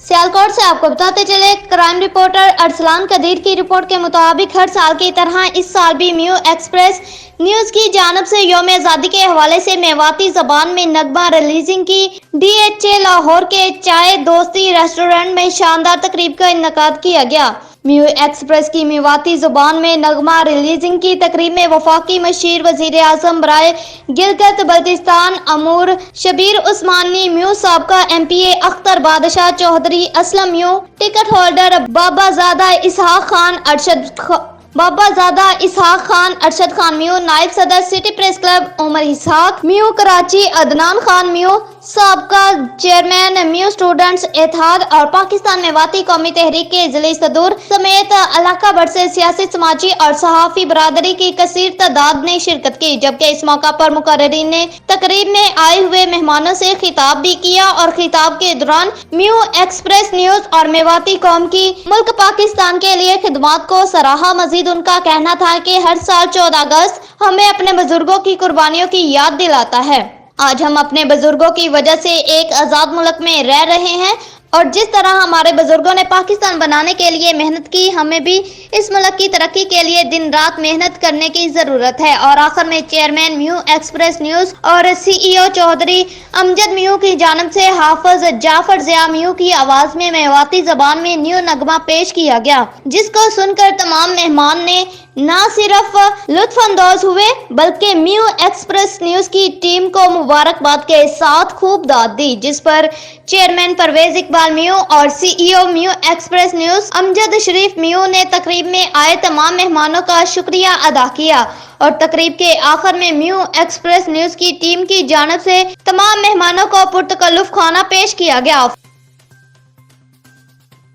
सियालकोट से आपको बताते चले, क्राइम रिपोर्टर अरसलान कदीर की रिपोर्ट के मुताबिक हर साल की तरह इस साल भी म्यू एक्सप्रेस न्यूज की जानब से यौम आज़ादी के हवाले से मेवाती जबान में नगमा रिलीजिंग की DHA लाहौर के चाय दोस्ती रेस्टोरेंट में शानदार तकरीब का इनेकाद किया गया। म्यू एक्सप्रेस की मेवाती जुबान में नगमा रिलीजिंग की तकरीब में वफाकी मशीर वजीर आजम बराए गिलगित बल्तिस्तान अमूर शबीर उस्मानी, म्यू साबका MPA अख्तर बादशाह चौधरी, असलम म्यू टिकट होल्डर बाबाजादा इसहाक खान अरशद खान म्यू, नायब सदर city press club Umar Ishaq म्यू कराची, अदनान खान म्यू साबका चेयरमैन म्यू स्टूडेंट्स इत्तेहाद और पाकिस्तान मेवाती कौमी तहरीक के जिले सदूर समेत इलाका भर से सियासी, समाजी और सहाफी बरादरी की कसीर तादाद ने शिरकत की। जबकि इस मौका पर मुकर्रिरीन ने तकरीब में आए हुए मेहमानों से खिताब भी किया और खिताब के दौरान म्यू एक्सप्रेस न्यूज और मेवाती कौम की मुल्क पाकिस्तान के लिए खिदमत को सराहा। मजीद उनका कहना था कि हर साल 14 अगस्त हमें अपने बुजुर्गों की कुर्बानियों की याद दिलाता है। आज हम अपने बुजुर्गों की वजह से एक आज़ाद मुल्क में रह रहे हैं और जिस तरह हमारे बुजुर्गों ने पाकिस्तान बनाने के लिए मेहनत की, हमें भी इस मुल्क की तरक्की के लिए दिन रात मेहनत करने की जरूरत है। और आखिर में चेयरमैन म्यू एक्सप्रेस न्यूज और CEO चौधरी अमजद म्यू की जानब से हाफिज जाफर ज़िया म्यू की आवाज में मेवाती जबान में न्यू नगमा पेश किया गया, जिसको सुनकर तमाम मेहमान ने न सिर्फ लुत्फानंदोज हुए बल्कि म्यू एक्सप्रेस न्यूज की टीम को मुबारकबाद के साथ खूब दाद दी, जिस पर चेयरमैन परवेज इकबाल म्यू और CEO म्यू एक्सप्रेस न्यूज अमजद शरीफ म्यू ने तकरीब में आए तमाम मेहमानों का शुक्रिया अदा किया और तकरीब के आखिर में म्यू एक्सप्रेस न्यूज की टीम की जानब से तमाम मेहमानों को पुरतकल्लुफ खाना पेश किया गया।